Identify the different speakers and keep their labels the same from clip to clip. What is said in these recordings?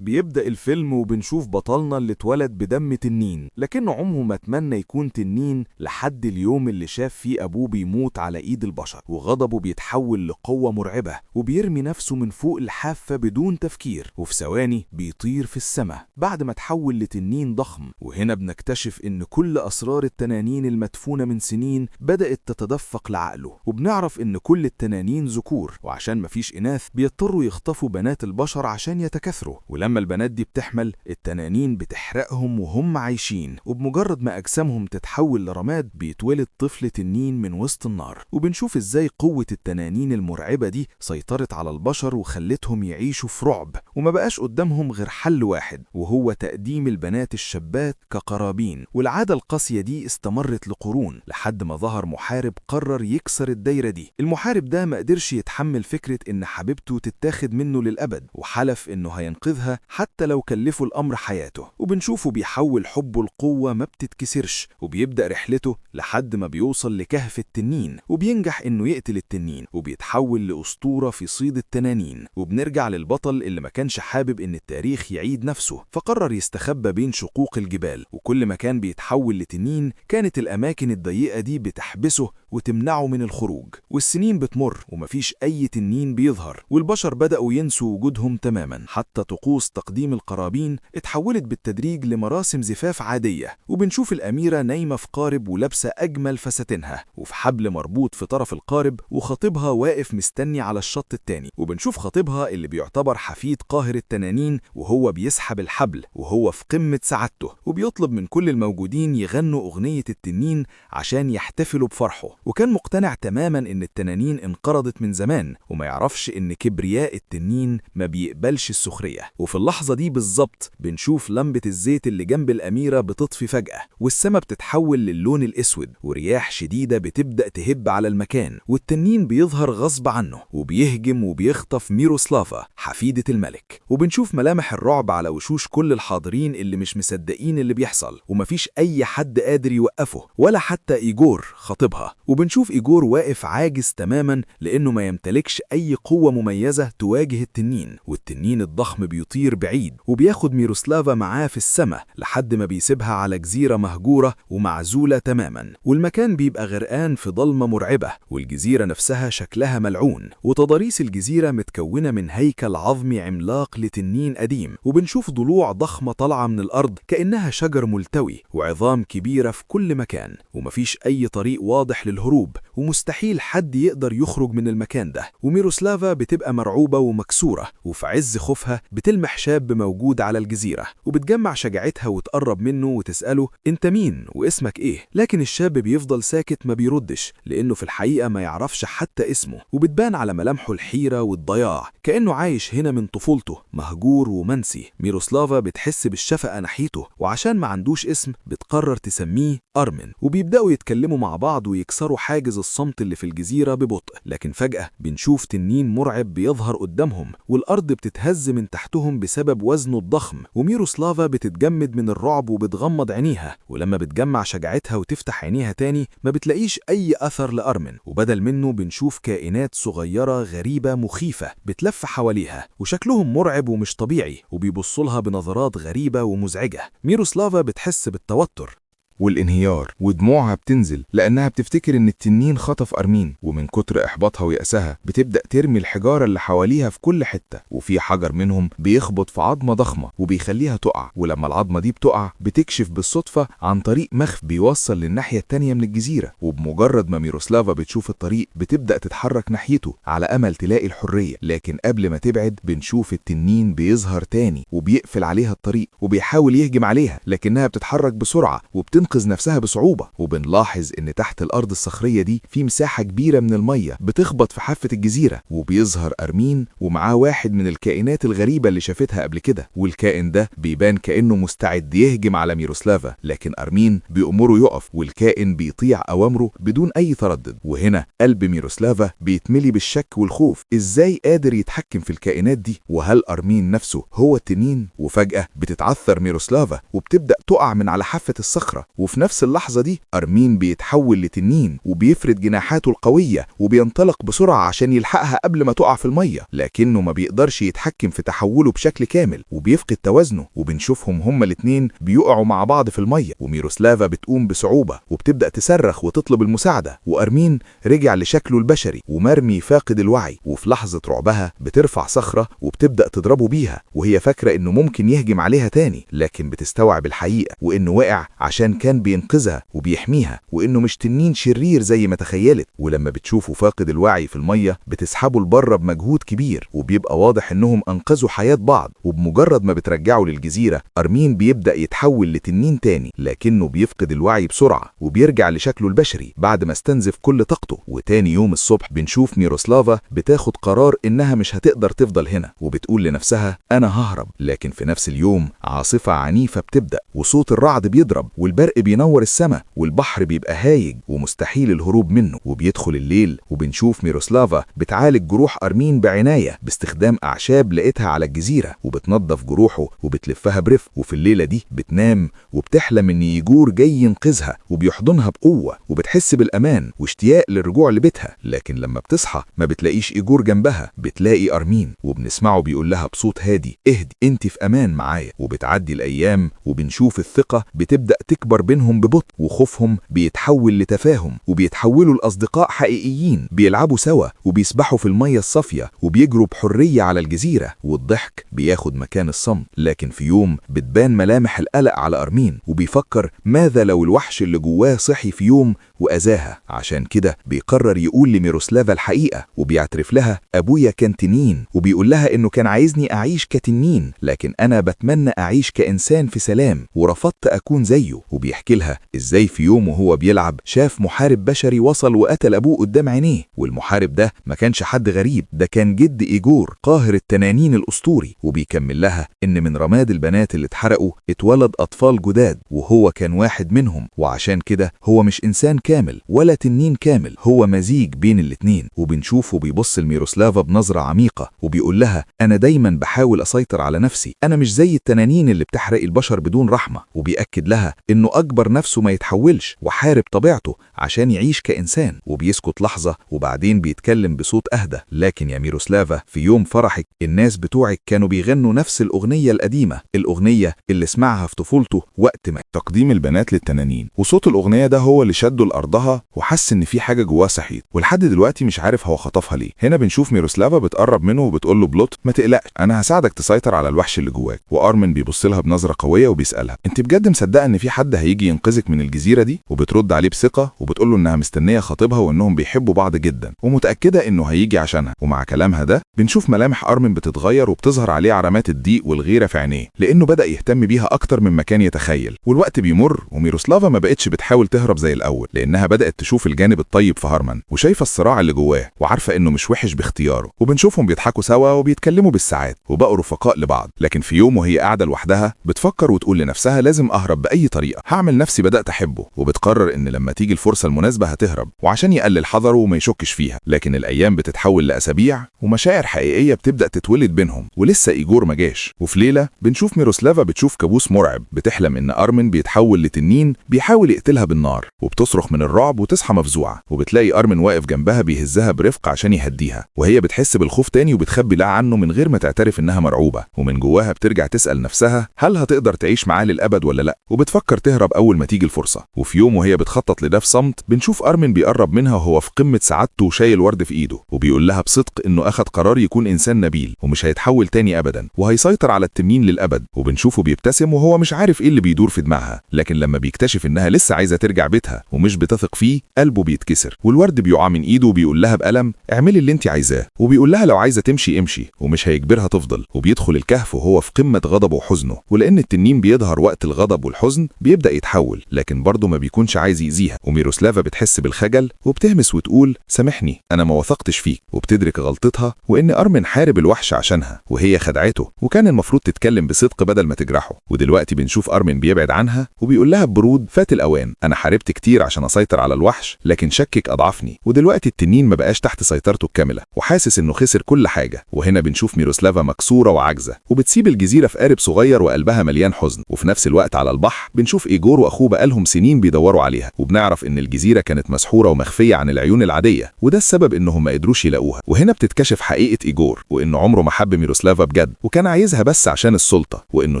Speaker 1: بيبدأ الفيلم وبنشوف بطلنا اللي اتولد بدم تنين، لكنه عمره ما اتمنى يكون تنين لحد اليوم اللي شاف فيه أبوه بيموت على إيد البشر، وغضبه بيتحول لقوة مرعبة وبيرمي نفسه من فوق الحافة بدون تفكير، وفي ثواني بيطير في السماء بعد ما تحول لتنين ضخم. وهنا بنكتشف إن كل أسرار التنانين المدفونة من سنين بدأت تتدفق لعقله، وبنعرف إن كل التنانين ذكور، وعشان مفيش إناث بيضطروا يخطفوا بنات البشر عشان يتكاثروا، ولما البنات دي بتحمل التنانين بتحرقهم وهم عايشين، وبمجرد ما أجسامهم تتحول لرماد بيتولد طفل تنين من وسط النار. وبنشوف إزاي قوة التنانين المرعبة دي سيطرت على البشر وخلتهم يعيشوا في رعب، وما بقاش قدامهم غير حل واحد، وهو تقديم البنات الشابات كقرابين. والعادة القاسية دي استمرت لقرون لحد ما ظهر محارب قرر يكسر الدايرة دي. المحارب ده ما قدرش يتحمل فكرة إن حبيبته تتاخد منه للأبد، وحلف إنه هينقذها حتى لو كلفه الأمر حياته. وبنشوفه بيحول حبه القوة ما بتتكسرش، وبيبدأ رحلته لحد ما بيوصل لكهف التنين، وبينجح إنه يقتل التنين وبيتحول لأسطورة في صيد التنانين. وبنرجع للبطل اللي ما كانش حابب إن التاريخ يعيد نفسه، فقرر يستخبى بين شقوق الجبال، وكل ما كان بيتحول لتنين كانت الأماكن الضيقة دي بتحبسه وتمنعه من الخروج. والسنين بتمر ومفيش أي تنين بيظهر، والبشر بدأوا ينسوا وجودهم تماما، حتى طقوس تقديم القرابين اتحولت بالتدريج لمراسم زفاف عادية. وبنشوف الأميرة نايمة في قارب ولابسة أجمل فساتينها، وفي حبل مربوط في طرف القارب، وخطيبها واقف مستني على الشط التاني. وبنشوف خطيبها اللي بيعتبر حفيد قاهر التنانين وهو بيسحب الحبل وهو في قمة سعادته، وبيطلب من كل الموجودين يغنوا أغنية التنين عشان يحتفلوا بفرحه. وكان مقتنع تماما إن التنانين انقرضت من زمان، وما يعرفش إن كبرياء التنين ما بيقبلش السخرية. وفي اللحظة دي بالظبط بنشوف لمبة الزيت اللي جنب الأميرة بتطفي فجأة، والسماء بتتحول للون الأسود، ورياح شديدة بتبدأ تهب على المكان، والتنين بيظهر غصب عنه وبيهجم وبيخطف ميروسلافا حفيدة الملك. وبنشوف ملامح الرعب على وشوش كل الحاضرين اللي مش مصدقين اللي بيحصل، ومفيش أي حد قادر يوقفه ولا حتى إيجور خطيبها. وبنشوف إيجور واقف عاجز تماما لأنه ما يمتلكش أي قوة مميزة تواجه التنين، والتنين الضخم بيطير بعيد وبياخد ميروسلافا معاه في السماء لحد ما بيسيبها على جزيرة مهجورة ومعزولة تماما. والمكان بيبقى غرقان في ضلمة مرعبة، والجزيرة نفسها شكلها ملعون، وتضاريس الجزيرة متكونة من هيكل عظمي عملاق لتنين قديم. وبنشوف ضلوع ضخمة طالعة من الأرض كأنها شجر ملتوي، وعظام كبيرة في كل مكان، ومفيش أي طريق واضح للهروب، ومستحيل حد يقدر يخرج من المكان ده. وميروسلافا بتبقى مرعوبة ومكسورة، وفي عز خوفها بتلمح شاب موجود على الجزيرة، وبتجمع شجاعتها وتقرب منه وتسأله انت مين واسمك ايه؟ لكن الشاب بيفضل ساكت ما بيردش، لانه في الحقيقة ما يعرفش حتى اسمه، وبتبان على ملامحه الحيرة والضياع كأنه عايش هنا من طفولته مهجور ومنسي. ميروسلافا بتحس بالشفقة ناحيته، وعشان ما عندوش اسم بتقرر تسميه أرمن. وبيبدأوا يتكلموا مع بعض ويكسروا حاجز الصمت اللي في الجزيرة ببطء، لكن فجأة بنشوف تنين مرعب بيظهر قدامهم، والأرض بتتهز من تحتهم بسبب وزنه الضخم. وميروسلافا بتتجمد من الرعب وبتغمض عينيها، ولما بتجمع شجاعتها وتفتح عينيها تاني ما بتلاقيش أي أثر لأرمن، وبدل منه بنشوف كائنات صغيرة غريبة مخيفة بتلف حواليها، وشكلهم مرعب ومش طبيعي، وبيبصولها بنظرات غريبة ومزعجة. ميروسلافا بتحس بالتوتر
Speaker 2: والانهيار، ودموعها بتنزل لأنها بتفتكر إن التنين خطف أرمين، ومن كتر إحباطها ويأسها بتبدأ ترمي الحجارة اللي حواليها في كل حتة، وفي حجر منهم بيخبط في عظمة ضخمة وبيخليها تقع، ولما العظمة دي بتقع بتكشف بالصدفة عن طريق مخفي بيوصل للناحية التانية من الجزيرة. وبمجرد ما ميروسلافا بتشوف الطريق بتبدأ تتحرك ناحيته على أمل تلاقي الحرية، لكن قبل ما تبعد بنشوف التنين بيظهر تاني وبيقفل عليها الطريق وبيحاول يهجم عليها، لكنها بتتحرك بسرعة وبتنقذ نفسها بصعوبة. وبنلاحظ ان تحت الارض الصخرية دي في مساحة كبيرة من المية بتخبط في حافة الجزيرة، وبيظهر أرمين ومعاه واحد من الكائنات الغريبة اللي شافتها قبل كده، والكائن ده بيبان كأنه مستعد يهجم على ميروسلافا، لكن أرمين بيأمره يقف، والكائن بيطيع أوامره بدون أي تردد. وهنا قلب ميروسلافا بيتملي بالشك والخوف، ازاي قادر يتحكم في الكائنات دي؟ وهل أرمين نفسه هو التنين؟ وفجأة بتتعثر ميروسلافا وبتبدأ تقع من على حافة الصخرة، وفي نفس اللحظة دي أرمين بيتحول لتنين وبيفرد جناحاته القوية وبينطلق بسرعة عشان يلحقها قبل ما تقع في المية، لكنه ما بيقدرش يتحكم في تحوله بشكل كامل وبيفقد توازنه، وبنشوفهم هما الاتنين بيقعوا مع بعض في المية، وميروسلافا بتقوم بصعوبة وبتبدأ تصرخ وتطلب المساعدة، وأرمين رجع لشكله البشري ومرمي فاقد الوعي، وفي لحظة رعبها بترفع صخرة وبتبدأ تضربه بيها وهي فاكرة إنه ممكن يهجم عليها تاني، لكن بتستوعب الحقيقة وإنه وقع عشان كان بينقذها وبيحميها، وإنه مش تنين شرير زي ما تخيلت. ولما بتشوفه فاقد الوعي في المية بتسحبه لبره بمجهود كبير، وبيبقى واضح إنهم أنقذوا حياة بعض. وبمجرد ما بترجعه للجزيرة أرمين بيبدأ يتحول لتنين تاني، لكنه بيفقد الوعي بسرعة وبيرجع لشكله البشري بعد ما استنزف كل طاقته. وتاني يوم الصبح بنشوف ميروسلافا بتاخد قرار إنها مش هتقدر تفضل هنا، وبتقول لنفسها أنا ههرب. لكن في نفس اليوم عاصفة عنيفة بتبدأ، وصوت الرعد بيضرب والبرق بينور السماء، والبحر بيبقى هايج ومستحيل الهروب منه. وبيدخل الليل وبنشوف ميروسلافا بتعالج جروح أرمين بعناية باستخدام أعشاب لقيتها على الجزيرة، وبتنظف جروحه وبتلفها برفق. وفي الليلة دي بتنام وبتحلم إن يجور جاي ينقذها وبيحضنها بقوة، وبتحس بالأمان واشتياق للرجوع لبيتها. لكن لما بتصحى ما بتلاقيش إيجور جنبها، بتلاقي أرمين، وبنسمعه بيقول لها بصوت هادي اهدي انت في أمان معايا. وبتعدي الأيام وبنشوف الثقة بتبدأ تكبر بينهم ببطء، وخوفهم بيتحول لتفاهم وبيتحولوا لأصدقاء حقيقيين بيلعبوا سوا وبيسبحوا في المية الصافية وبيجروا بحرية على الجزيرة، والضحك بياخد مكان الصمت. لكن في يوم بتبان ملامح القلق على أرمين، وبيفكر ماذا لو الوحش اللي جواه صحي في يوم وأذاها. عشان كده بيقرر يقول لميروسلافا الحقيقة، وبيعترف لها أبويا كان تنين، وبيقول لها إنه كان عايزني أعيش كتنين، لكن أنا بتمنى أعيش كإنسان في سلام ورفضت أكون زيه. وبيحكي لها إزاي في يوم وهو بيلعب شاف محارب بشري وصل وقتل أبوه قدام عينيه، والمحارب ده ما كانش حد غريب، ده كان جد إيجور قاهر التنانين الأسطوري. وبيكمل لها إن من رماد البنات اللي اتحرقوا اتولد أطفال جداد، وهو كان واحد منهم، وعشان كده هو مش إنسان كامل ولا تنين كامل، هو مزيج بين الاتنين. وبنشوفه بيبص لميروسلافا بنظرة عميقة وبيقول لها أنا دايما بحاول أسيطر على نفسي، أنا مش زي التنانين اللي بتحرق البشر بدون رحمة. وبيأكد لها إنه أكبر نفسه ما يتحولش وحارب طبيعته عشان يعيش كإنسان. وبيسكت لحظة وبعدين بيتكلم بصوت أهدى، لكن يا ميروسلافا في يوم فرحك الناس بتوعك كانوا بيغنوا نفس الأغنية القديمة، الأغنية اللي سمعها في طفولته وقت ما
Speaker 3: تقديم البنات للتنانين، وصوت الأغنية ده هو اللي شده لأرضها وحس إن في حاجة جواه صحيت، ولحد دلوقتي مش عارف هو خطفها ليه. هنا بنشوف ميروسلافا بتقرب منه وبتقول له بلوت ما تقلقش أنا هساعدك تسيطر على الوحش اللي جواك. وأرمن بيبص لها بنظرة قوية وبيسألها أنت بجد مصدقة إن في حد هيجي ينقذك من الجزيرة دي؟ وبترد عليه بثقة وبتقول له إنها مستنية خطيبها وإنهم بيحبوا بعض جدا ومتأكدة إنه هيجي عشانها. ومع كلامها ده بنشوف ملامح أرمن بتتغير وبتظهر عليه علامات الضيق والغيرة في عينيه، لأنه بدأ يهتم بيها أكتر مما كان يتخيل. والوقت بيمر وميروسلافا ما بقتش بتحاول تهرب زي الأول، لأنها بدأت تشوف الجانب الطيب في هارمان وشايفة الصراع اللي جواه وعارفة إنه مش وحش باختياره. وبنشوفهم بيضحكوا سوا وبيتكلموا بالساعات وبقوا رفقاء لبعض. لكن في يوم وهي قاعدة لوحدها بتفكر وتقول لنفسها لازم أهرب بأي طريقة، هعمل نفسي بدأت أحبه. وبتقرر إن لما تيجي الفرصة المناسبة هتهرب، وعشان يقلل حذره وما يشكش فيها. لكن الأيام بتتحول لأسابيع ومشاعر حقيقية بتبدأ تتولد بينهم، ولسه إيجور ما جاش. وفي ليلة بنشوف ميروسلافا بتشوف كابوس مرعب، بتحلم إن أرمن بيتحول لتنين بيحاول يقتلها بالنار، وبتصرخ من الرعب وتصحى مفزوعة. وبتلاقي أرمن واقف جنبها بيهزها برفق عشان يهديها، وهي بتحس بالخوف تاني وبتخبي لا عنه من غير ما تعترف إنها مرعوبة. ومن جواها بترجع تسأل نفسها هل هتقدر تعيش معاه للأبد ولا لأ، وبتفكر تهرب أول ما تيجي الفرصة. وفي يوم وهي بتخطط لده في صمت بنشوف أرمن بيقرب منها وهو في قمة سعادته وشايل ورد في إيده، وبيقول لها بصدق إنه أخد قرار يكون إنسان نبيل ومش هيتحول تاني أبدا وهيسيطر على التنين للأبد. وبنشوفه بيبتسم وهو مش عارف إيه اللي بيدور في دماغها، لكن لما بيكتشف إنها لسه عايزة ترجع بيتها ومش بتثق فيه قلبه بيتكسر. والورد بيقع من إيده وبيقول لها بألم اعملي اللي انت عايزاه، وبيقول لها لو عايزة تمشي امشي ومش هيجبرها تفضل. وبيدخل الكهف وهو في قمة غضبه وحزنه، ولأن التنين بيظهر وقت الغضب والحزن بيبدأ يتحول، لكن برضه ما بيكونش عايز يأذيها. وميروسلافا بتحس بالخجل وبتهمس وتقول سامحني أنا ما وثقتش فيك، وبتدرك غلطتها وإن أرمن حارب الوحش عشانها وهي خدعته، وكان المفروض تتكلم بصدق بدل ما تجرحه. ودلوقتي بنشوف أرمن بيبعد عنها وبيقول لها ببرود فات الأوان، أنا حاربت كتير عشان أسيطر على الوحش لكن شكك أضعفني، ودلوقتي التنين ما بقاش تحت سيطرته الكاملة وحاسس إنه خسر كل حاجة. وهنا بنشوف ميروسلافا مكسورة وعاجزة وبتسيب الجزيرة في قارب صغير وقلبها مليان حزن. وفي نفس الوقت على البحر بنشوف إيجور وأخوه بقالهم سنين بيدوروا عليها، وبنعرف إن الجزيرة كانت مسحورة ومخفية عن العيون العادية، وده السبب إنهم ما قدروش يلاقوها. وهنا بتتكشف حقيقة إيجور، وإنه عمره ما حب ميروسلافا بجد، وكان عايزها بس عشان السلطة، وإنه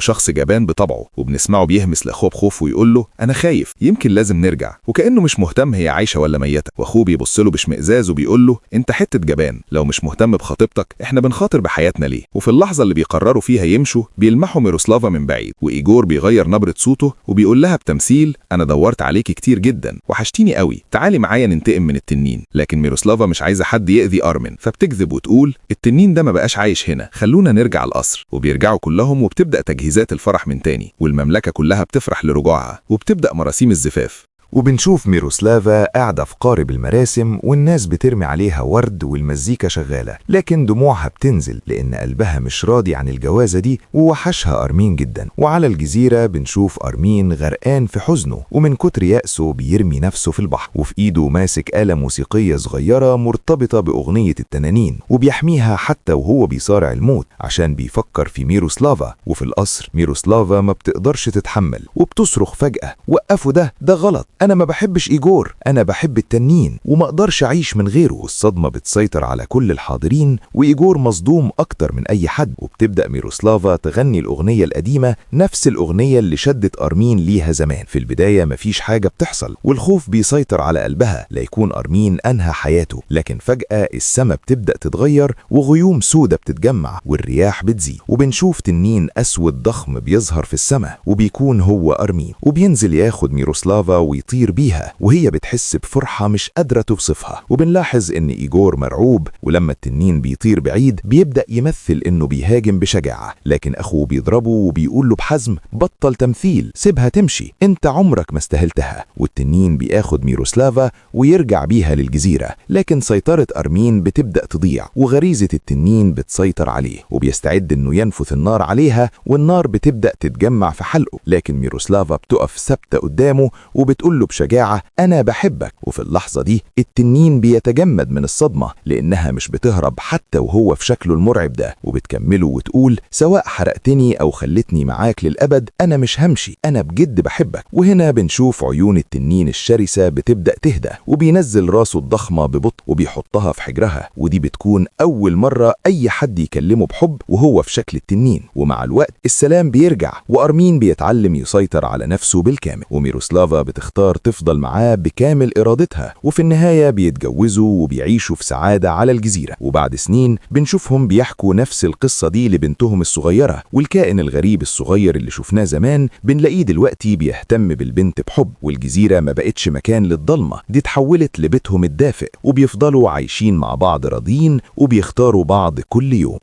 Speaker 3: شخص جبان بطبعه. وبنسمعه بيهمس لأخوه بخوف ويقول له أنا خايف، يمكن لازم نرجع، وكأنه مش مهتم هي عايشة ولا ميتة. وأخوه بيبص له باشمئزاز وبيقول له أنت حتة جبان، لو مش مهتم بخطيبتك إحنا بنخاطر بحياتنا ليه؟ وفي اللحظة اللي بيقرروا فيها يمشوا بيلمحوا ميروسلافا من بعيد، وإيجور بيغير نبرة صوته وبيقول لها بتمثيل أنا دورت عليكي كتير جدا وحشتيني قوي، تعالي معايا ننتقم من التنين. لكن ميروسلافا مش عايزة حد يأذي أرمن، فبتكذب وتقول التنين ده ما بقاش عايش هنا، خلونا نرجع القصر. وبيرجعوا كلهم وبتبدأ تجهيزات الفرح من تاني، والمملكة كلها بتفرح لرجوعها، وبتبدأ مراسيم الزفاف.
Speaker 4: وبنشوف ميروسلافا قاعدة في قارب المراسم والناس بترمي عليها ورد والمزيكا شغالة، لكن دموعها بتنزل لأن قلبها مش راضي عن الجوازة دي ووحشها أرمين جدا. وعلى الجزيرة بنشوف أرمين غرقان في حزنه، ومن كتر يأسه بيرمي نفسه في البحر، وفي إيده ماسك آلة موسيقية صغيرة مرتبطة بأغنية التنانين، وبيحميها حتى وهو بيصارع الموت عشان بيفكر في ميروسلافا. وفي القصر ميروسلافا ما بتقدرش تتحمل وبتصرخ فجأة وقفوا ده غلط، أنا ما بحبش إيجور، أنا بحب التنين وما أقدرش أعيش من غيره. والصدمة بتسيطر على كل الحاضرين، وإيجور مصدوم أكتر من أي حد. وبتبدأ ميروسلافا تغني الأغنية القديمة، نفس الأغنية اللي شدت أرمين ليها زمان. في البداية مفيش حاجة بتحصل، والخوف بيسيطر على قلبها لا يكون أرمين أنهى حياته. لكن فجأة السما بتبدأ تتغير، وغيوم سودة بتتجمع والرياح بتزيد، وبنشوف تنين أسود ضخم بيظهر في السما، وبيكون هو أرمين، وبينزل ياخد ميروسلافا ويطير بيها، وهي بتحس بفرحة مش قادرة توصفها. وبنلاحظ ان إيجور مرعوب، ولما التنين بيطير بعيد بيبدأ يمثل انه بيهاجم بشجاعة، لكن اخوه بيضربه وبيقول له بحزم بطل تمثيل، سيبها تمشي، انت عمرك ما استاهلتها. والتنين بياخد ميروسلافا ويرجع بيها للجزيرة، لكن سيطرة أرمين بتبدأ تضيع، وغريزة التنين بتسيطر عليه، وبيستعد انه ينفث النار عليها، والنار بتبدأ تتجمع في حلقه. لكن ميروسلافا بتقف ثابتة قدامه وبتقول له بشجاعة أنا بحبك. وفي اللحظة دي التنين بيتجمد من الصدمة، لأنها مش بتهرب حتى وهو في شكله المرعب ده، وبتكمله وتقول سواء حرقتني أو خلتني معاك للأبد أنا مش همشي، أنا بجد بحبك. وهنا بنشوف عيون التنين الشرسة بتبدأ تهدى، وبينزل راسه الضخمة ببطء وبيحطها في حجرها، ودي بتكون أول مرة أي حد يكلمه بحب وهو في شكل التنين. ومع الوقت السلام بيرجع، وأرمين بيتعلم يسيطر على نفسه بالكامل، وميروسلافا بتختار تفضل معاه بكامل إرادتها. وفي النهاية بيتجوزوا وبيعيشوا في سعادة على الجزيرة. وبعد سنين بنشوفهم بيحكوا نفس القصة دي لبنتهم الصغيرة، والكائن الغريب الصغير اللي شفناه زمان بنلاقيه دلوقتي بيهتم بالبنت بحب. والجزيرة ما بقتش مكان للضلمة، دي اتحولت لبيتهم الدافئ، وبيفضلوا عايشين مع بعض راضيين وبيختاروا بعض كل يوم.